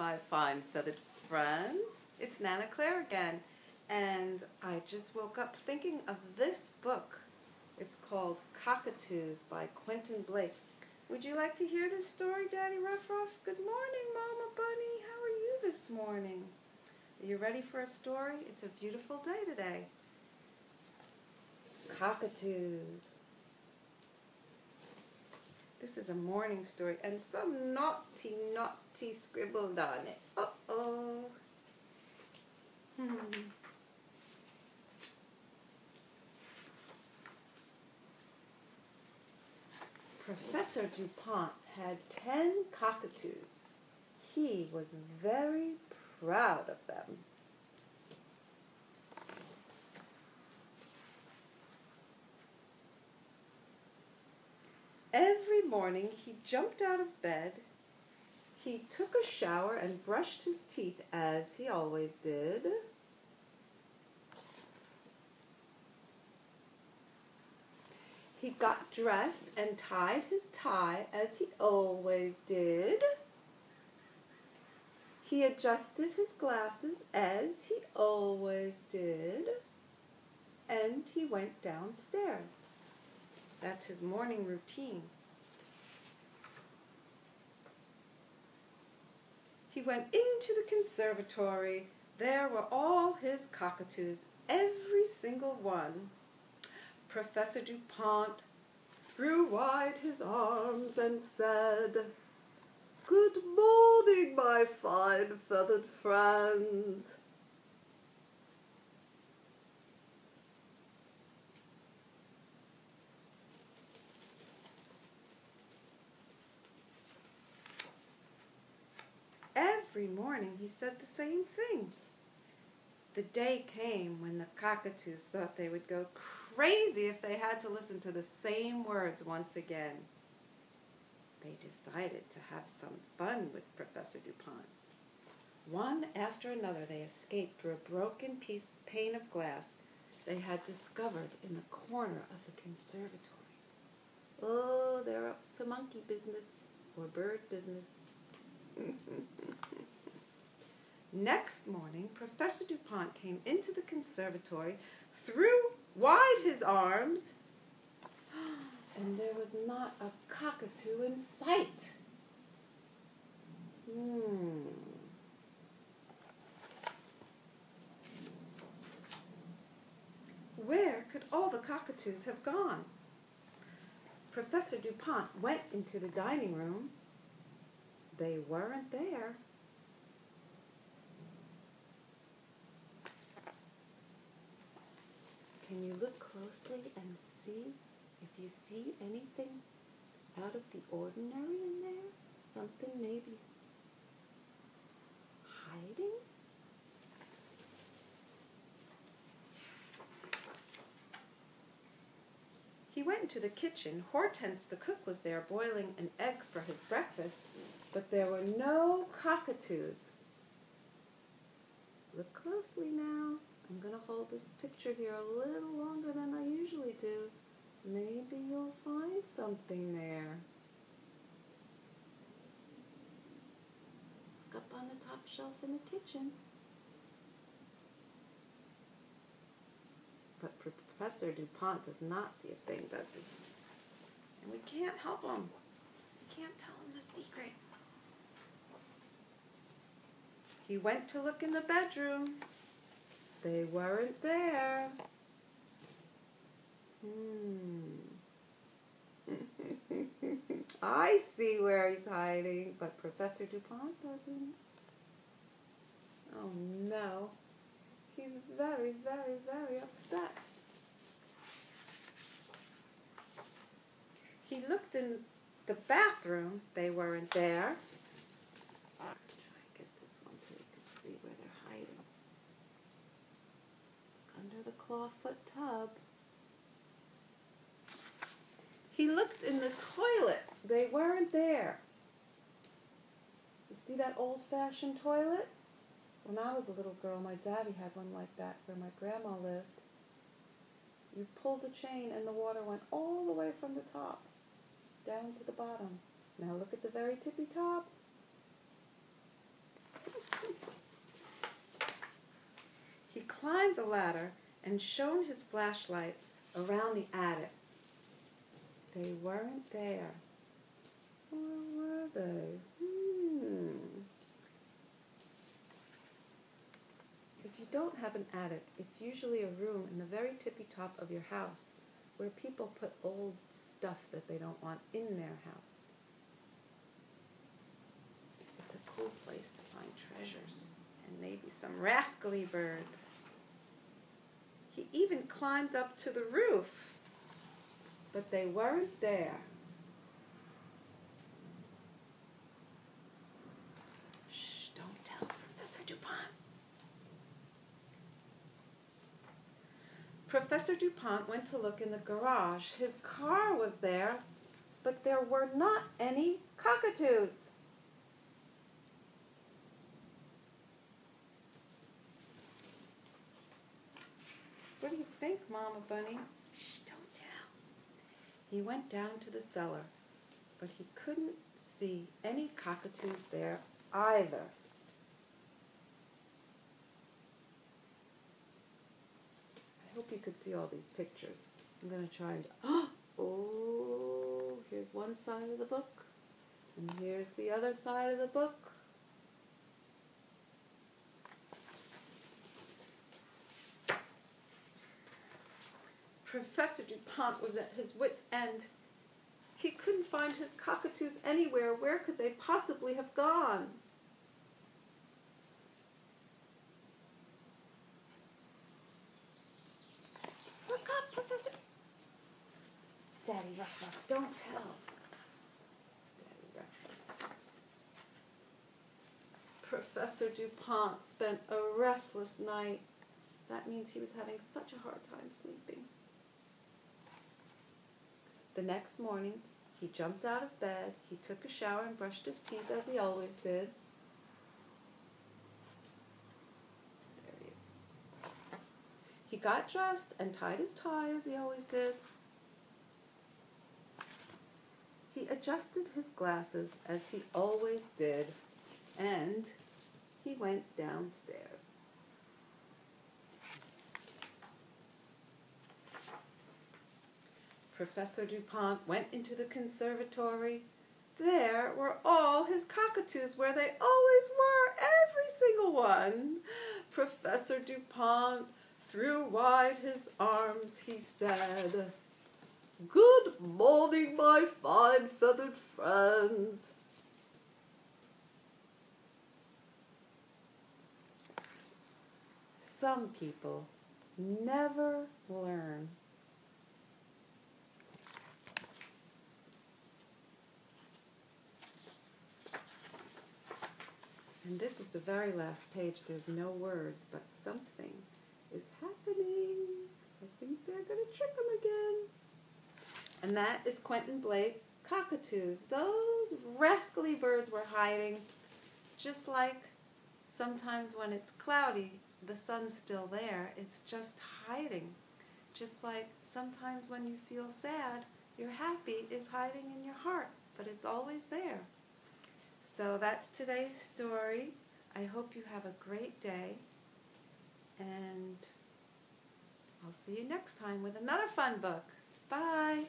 my fine feathered friends. It's Nana Claire again, and I just woke up thinking of this book. It's called Cockatoos by Quentin. Would you like to hear this story, Daddy Ruff-Ruff? Good morning, Mama Bunny. How are you this morning? Are you ready for a story? It's a beautiful day today. Cockatoos. This is a morning story, and some naughty scribbled on it. Uh-oh. Professor Dupont had 10 cockatoos. He was very proud of them. Every morning he jumped out of bed, he took a shower and brushed his teeth as he always did. He got dressed and tied his tie as he always did. He adjusted his glasses as he always did. And he went downstairs. That's his morning routine. He went into the conservatory. There were all his cockatoos, every single one. Professor Dupont threw wide his arms and said, "Good morning, my fine feathered friends." Every morning he said the same thing. The day came when the cockatoos thought they would go crazy if they had to listen to the same words once again. They decided to have some fun with Professor Dupont. One after another they escaped through a broken pane of glass they had discovered in the corner of the conservatory. Oh, they're up to monkey business or bird business. Next morning, Professor Dupont came into the conservatory, threw wide his arms, and there was not a cockatoo in sight. Where could all the cockatoos have gone? Professor Dupont went into the dining room. They weren't there. Can you look closely and see if you see anything out of the ordinary in there? Something maybe hiding? He went into the kitchen. Hortense, the cook, was there boiling an egg for his breakfast, but there were no cockatoos. Look closely now. I'm going to hold this picture here a little longer than I usually do. Maybe you'll find something there. Look up on the top shelf in the kitchen. But Professor Dupont does not see a thing, does he? And we can't help him. We can't tell him the secret. He went to look in the bedroom. They weren't there. I see where he's hiding, but Professor Dupont doesn't. Oh no. He's very, very, very upset. He looked in the bathroom. They weren't there. I'll try and get this one so you can see where they're hiding. Under the clawfoot tub. He looked in the toilet. They weren't there. You see that old-fashioned toilet? When I was a little girl, my daddy had one like that where my grandma lived. You pulled the chain and the water went all the way from the top down to the bottom. Now look at the very tippy top. climbed a ladder and shone his flashlight around the attic. They weren't there. Where were they? If you don't have an attic, it's usually a room in the very tippy top of your house where people put old stuff that they don't want in their house. It's a cool place to find treasures and maybe some rascally birds. He even climbed up to the roof, but they weren't there. Shh, don't tell Professor Dupont. Professor Dupont went to look in the garage. His car was there, but there were not any cockatoos. What do you think, Mama Bunny? Shh, don't tell. He went down to the cellar, but he couldn't see any cockatoos there either. I hope you could see all these pictures. I'm going to try and... Oh, here's one side of the book, and here's the other side of the book. Professor Dupont was at his wit's end. He couldn't find his cockatoos anywhere. Where could they possibly have gone? Look up, Professor. Daddy Ruff, don't tell. Daddy Ruff. Professor Dupont spent a restless night. That means he was having such a hard time sleeping. The next morning, he jumped out of bed, he took a shower and brushed his teeth as he always did. There he is. He got dressed and tied his tie as he always did. He adjusted his glasses as he always did, and he went downstairs. Professor Dupont went into the conservatory. There were all his cockatoos, where they always were, every single one. Professor Dupont threw wide his arms. He said, "Good morning, my fine feathered friends." Some people never learn. And this is the very last page. There's no words, but something is happening. I think they're going to trick him again. And that is Quentin Blake, Cockatoos. Those rascally birds were hiding, just like sometimes when it's cloudy, the sun's still there. It's just hiding. Just like sometimes when you feel sad, your happy is hiding in your heart, but it's always there. So that's today's story. I hope you have a great day, and I'll see you next time with another fun book. Bye.